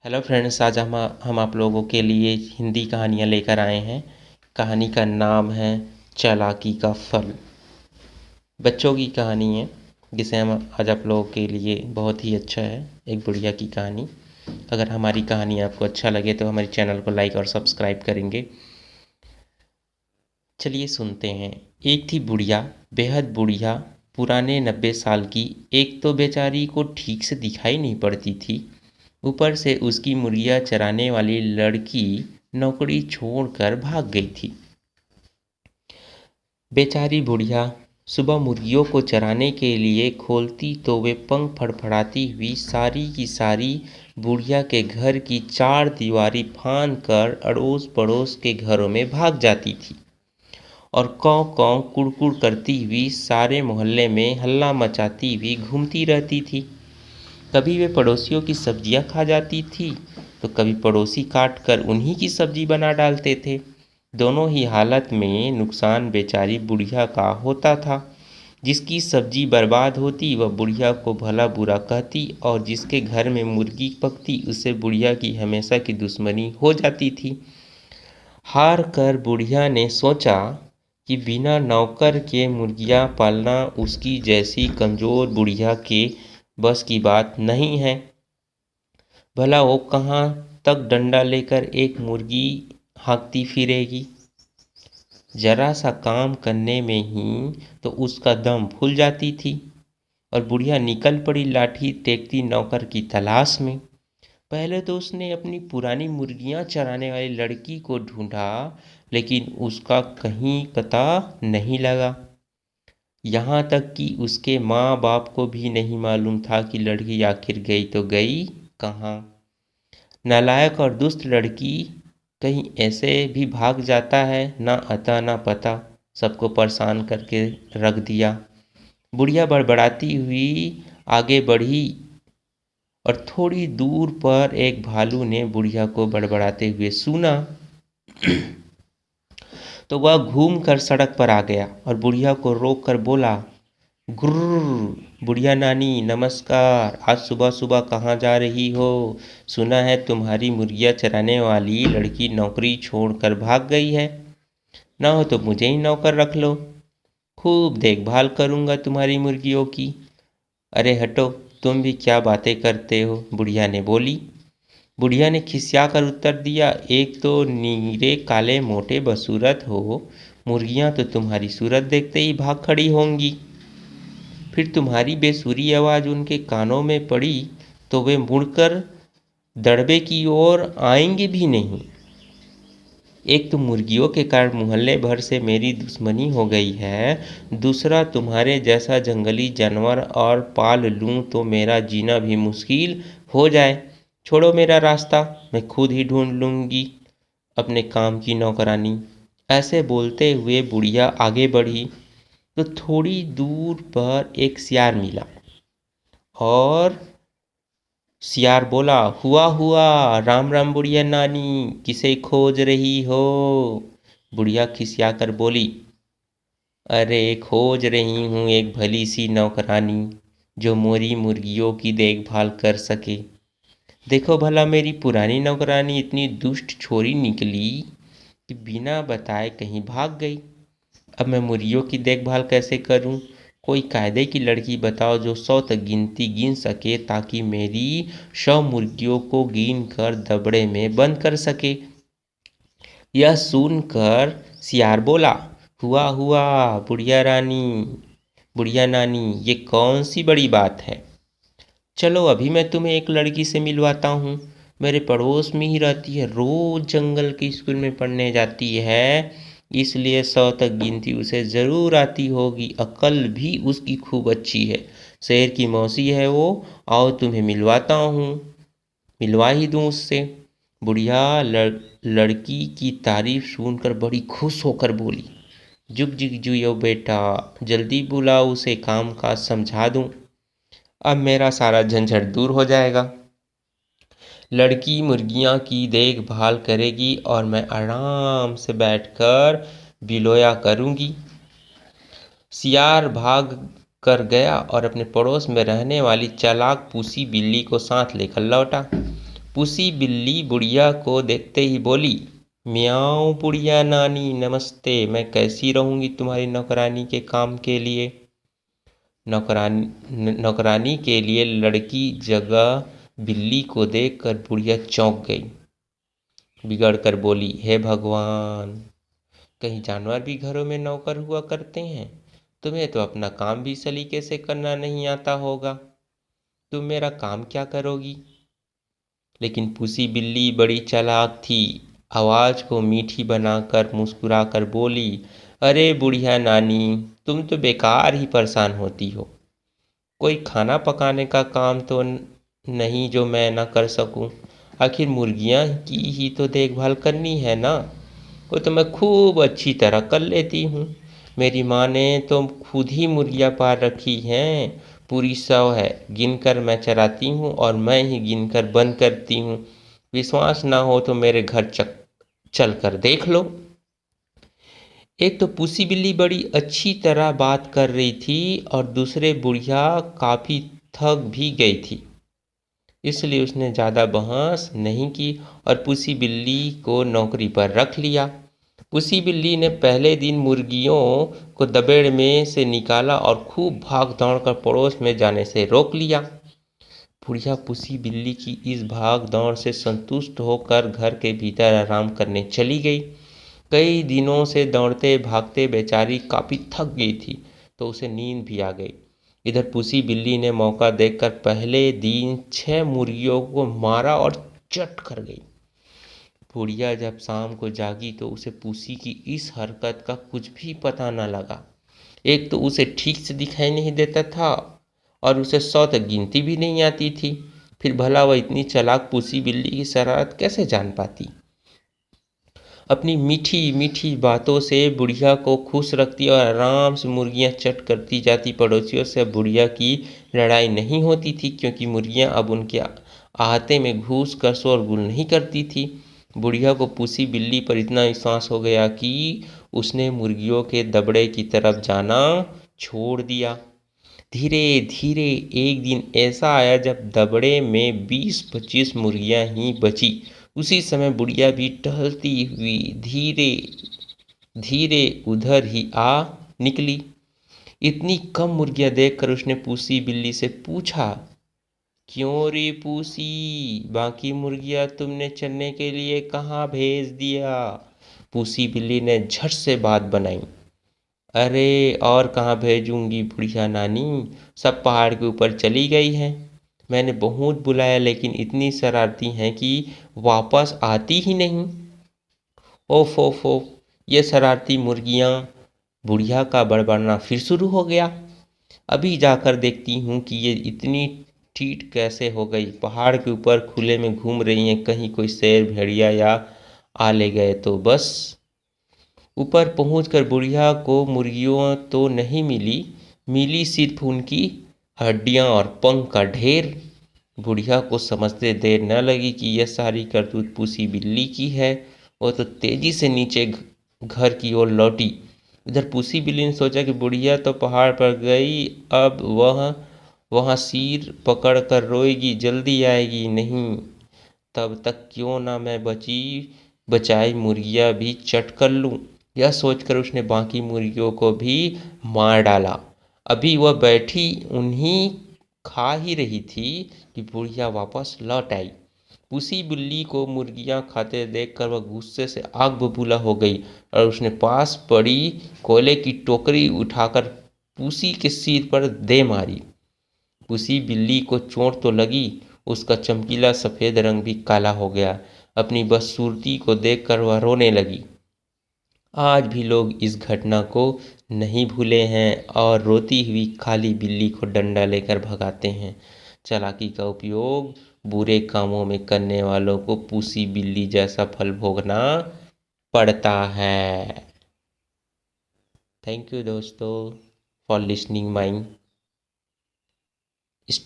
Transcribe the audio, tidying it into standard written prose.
Hello friends, आज हम आप लोगों के लिए हिंदी कहानियाँ लेकर आए हैं। कहानी का नाम है चालाकी का फल। बच्चों की कहानी है जिसे हम आज आप लोगों के लिए बहुत ही अच्छा है। एक बुढ़िया की कहानी। अगर हमारी कहानी आपको अच्छा लगे तो हमारे चैनल को लाइक और सब्सक्राइब करेंगे। चलिए सुनते हैं। एक थी बुढ़िया, बेहद बुढ़िया, पुराने 90 साल की। एक तो बेचारी को ठीक से दिखाई नहीं पड़ती थी, ऊपर से उसकी मुर्गियाँ चराने वाली लड़की नौकरी छोड़कर भाग गई थी। बेचारी बुढ़िया सुबह मुर्गियों को चराने के लिए खोलती तो वे पंख फड़फड़ाती हुई सारी की सारी बुढ़िया के घर की चार दीवारी फांद कर अड़ोस पड़ोस के घरों में भाग जाती थी और कौं कौं कुड़कुड़ करती हुई सारे मोहल्ले में हल्ला मचाती हुई घूमती रहती थी। कभी वे पड़ोसियों की सब्जियां खा जाती थी तो कभी पड़ोसी काट कर उन्हीं की सब्जी बना डालते थे। दोनों ही हालत में नुकसान बेचारी बुढ़िया का होता था। जिसकी सब्जी बर्बाद होती वह बुढ़िया को भला बुरा कहती और जिसके घर में मुर्गी पकती उससे बुढ़िया की हमेशा की दुश्मनी हो जाती थी। हार कर बुढ़िया ने सोचा कि बिना नौकर के मुर्गियाँ पालना उसकी जैसी कमज़ोर बुढ़िया के बस की बात नहीं है। भला वो कहाँ तक डंडा लेकर एक मुर्गी हाँकती फिरेगी। जरा सा काम करने में ही तो उसका दम फूल जाती थी और बुढ़िया निकल पड़ी लाठी टेकती नौकर की तलाश में। पहले तो उसने अपनी पुरानी मुर्गियाँ चराने वाली लड़की को ढूंढा, लेकिन उसका कहीं पता नहीं लगा। यहाँ तक कि उसके माँ बाप को भी नहीं मालूम था कि लड़की आखिर गई तो गई कहाँ। नालायक और दुष्ट लड़की कहीं ऐसे भी भाग जाता है, ना अता ना पता, सबको परेशान करके रख दिया। बुढ़िया बड़बड़ाती हुई आगे बढ़ी और थोड़ी दूर पर एक भालू ने बुढ़िया को बड़बड़ाते हुए सुना तो वह घूम कर सड़क पर आ गया और बुढ़िया को रोक कर बोला, गुर्र बुढ़िया नानी नमस्कार, आज सुबह सुबह कहाँ जा रही हो? सुना है तुम्हारी मुर्गियाँ चराने वाली लड़की नौकरी छोड़कर भाग गई है। ना हो तो मुझे ही नौकर रख लो, खूब देखभाल करूँगा तुम्हारी मुर्गियों की। अरे हटो, तुम भी क्या बातें करते हो, बुढ़िया ने बोली। बुढ़िया ने खिसिया कर उत्तर दिया, एक तो नीरे काले मोटे बसूरत हो, मुर्गियाँ तो तुम्हारी सूरत देखते ही भाग खड़ी होंगी। फिर तुम्हारी बेसुरी आवाज़ उनके कानों में पड़ी तो वे मुड़कर दड़बे की ओर आएंगे भी नहीं। एक तो मुर्गियों के कारण मोहल्ले भर से मेरी दुश्मनी हो गई है, दूसरा तुम्हारे जैसा जंगली जानवर और पाल लूँ तो मेरा जीना भी मुश्किल हो जाए। छोड़ो मेरा रास्ता, मैं खुद ही ढूंढ लूँगी अपने काम की नौकरानी। ऐसे बोलते हुए बुढ़िया आगे बढ़ी तो थोड़ी दूर पर एक सियार मिला और सियार बोला, हुआ हुआ, राम राम बुढ़िया नानी, किसे खोज रही हो? बुढ़िया खिसिया कर बोली, अरे खोज रही हूँ एक भली सी नौकरानी जो मोरी मुर्गियों की देखभाल कर सके। देखो भला मेरी पुरानी नौकरानी इतनी दुष्ट छोरी निकली कि बिना बताए कहीं भाग गई। अब मैं मुर्गियों की देखभाल कैसे करूं? कोई कायदे की लड़की बताओ जो 100 तक गिनती गिन सके ताकि मेरी 100 मुर्गियों को गिन कर दबड़े में बंद कर सके। यह सुनकर सियार बोला, हुआ हुआ बुढ़िया नानी, ये कौन सी बड़ी बात है। चलो अभी मैं तुम्हें एक लड़की से मिलवाता हूँ। मेरे पड़ोस में ही रहती है, रोज जंगल के स्कूल में पढ़ने जाती है, इसलिए 100 तक गिनती उसे ज़रूर आती होगी। अक्ल भी उसकी खूब अच्छी है। शहर की मौसी है वो। आओ तुम्हें मिलवाता हूँ, मिलवा ही दूँ उससे। बुढ़िया लड़की की तारीफ सुनकर बड़ी खुश होकर बोली, जुग जुग जियो बेटा, जल्दी बुलाओ उसे, काम काज समझा दूँ, अब मेरा सारा झंझट दूर हो जाएगा। लड़की मुर्गियाँ की देखभाल करेगी और मैं आराम से बैठकर बिलोया करूँगी। सियार भाग कर गया और अपने पड़ोस में रहने वाली चालाक पूसी बिल्ली को साथ लेकर लौटा। पूसी बिल्ली बुढ़िया को देखते ही बोली, म्याऊं बुढ़िया नानी नमस्ते, मैं कैसी रहूंगी तुम्हारी नौकरानी के काम के लिए। नौकरानी के लिए लड़की जगह बिल्ली को देखकर बुढ़िया चौंक गई, बिगड़ कर बोली, हे भगवान, कहीं जानवर भी घरों में नौकर हुआ करते हैं? तुम्हें तो अपना काम भी सलीके से करना नहीं आता होगा, तुम मेरा काम क्या करोगी? लेकिन पूसी बिल्ली बड़ी चालाक थी, आवाज को मीठी बनाकर मुस्कुराकर बोली, अरे बुढ़िया नानी, तुम तो बेकार ही परेशान होती हो। कोई खाना पकाने का काम तो नहीं जो मैं ना कर सकूं। आखिर मुर्गियां की ही तो देखभाल करनी है ना, वो तो मैं खूब अच्छी तरह कर लेती हूँ। मेरी माँ ने तो खुद ही मुर्गियाँ पाल रखी हैं, पूरी 100 है, गिनकर मैं चराती हूँ और मैं ही गिनकर बंद करती हूँ। विश्वास ना हो तो मेरे घर चल कर देख लो। एक तो पूसी बिल्ली बड़ी अच्छी तरह बात कर रही थी और दूसरे बुढ़िया काफ़ी थक भी गई थी, इसलिए उसने ज़्यादा बहस नहीं की और पूसी बिल्ली को नौकरी पर रख लिया। पूसी बिल्ली ने पहले दिन मुर्गियों को दबेड़ में से निकाला और खूब भाग दौड़ कर पड़ोस में जाने से रोक लिया। बुढ़िया पूसी बिल्ली की इस भाग दौड़ से संतुष्ट होकर घर के भीतर आराम करने चली गई। कई दिनों से दौड़ते भागते बेचारी काफ़ी थक गई थी, तो उसे नींद भी आ गई। इधर पूसी बिल्ली ने मौका देखकर पहले दिन 6 मुर्गियों को मारा और चट कर गई। बुढ़िया जब शाम को जागी तो उसे पूसी की इस हरकत का कुछ भी पता न लगा। एक तो उसे ठीक से दिखाई नहीं देता था और उसे 100 तक गिनती भी नहीं आती थी, फिर भला वह इतनी चालाक पूसी बिल्ली की शरारत कैसे जान पाती। अपनी मीठी मीठी बातों से बुढ़िया को खुश रखती और आराम से मुर्गियां चट करती जाती। पड़ोसियों से बुढ़िया की लड़ाई नहीं होती थी, क्योंकि मुर्गियां अब उनके आहते में घुस कर शोरगुल नहीं करती थी। बुढ़िया को पूसी बिल्ली पर इतना विश्वास हो गया कि उसने मुर्गियों के दबड़े की तरफ जाना छोड़ दिया। धीरे धीरे एक दिन ऐसा आया जब दबड़े में 20-25 मुर्गियां ही बची। उसी समय बुढ़िया भी टहलती हुई धीरे धीरे उधर ही आ निकली। इतनी कम मुर्गियां देखकर उसने पूसी बिल्ली से पूछा, क्यों रे पूसी, बाकी मुर्गियां तुमने चरने के लिए कहाँ भेज दिया? पूसी बिल्ली ने झट से बात बनाई, अरे और कहाँ भेजूंगी बुढ़िया नानी, सब पहाड़ के ऊपर चली गई हैं। मैंने बहुत बुलाया लेकिन इतनी शरारती हैं कि वापस आती ही नहीं। ओफ ओफ ओफ, ये शरारती मुर्गियाँ। बुढ़िया का बड़बड़ाना फिर शुरू हो गया। अभी जाकर देखती हूँ कि ये इतनी ठीठ कैसे हो गई। पहाड़ के ऊपर खुले में घूम रही हैं, कहीं कोई शेर भेड़िया या आ ले गए तो बस। ऊपर पहुंचकर बुढ़िया को मुर्गियों तो नहीं मिली सिर्फ उनकी हड्डियां और पंख का ढेर। बुढ़िया को समझते देर न लगी कि यह सारी करतूत पूसी बिल्ली की है। वो तो तेजी से नीचे घर की ओर लौटी। इधर पूसी बिल्ली ने सोचा कि बुढ़िया तो पहाड़ पर गई, अब वह वहाँ सिर पकड़ कर रोएगी, जल्दी आएगी नहीं। तब तक क्यों ना मैं बचाई मुर्गियाँ भी चट कर लूँ। यह सोचकर उसने बाकी मुर्गियों को भी मार डाला। अभी वह बैठी उन्हीं खा ही रही थी कि बुढ़िया वापस लौट आई। पूसी बिल्ली को मुर्गियां खाते देखकर वह गुस्से से आग बबूला हो गई और उसने पास पड़ी कोयले की टोकरी उठाकर पूसी के सिर पर दे मारी। पूसी बिल्ली को चोट तो लगी, उसका चमकीला सफ़ेद रंग भी काला हो गया। अपनी बदसूरती को देखकर वह रोने लगी। आज भी लोग इस घटना को नहीं भूले हैं और रोती हुई काली बिल्ली को डंडा लेकर भगाते हैं। चालाकी का उपयोग बुरे कामों में करने वालों को पूसी बिल्ली जैसा फल भोगना पड़ता है। थैंक यू दोस्तों फॉर लिसनिंग माई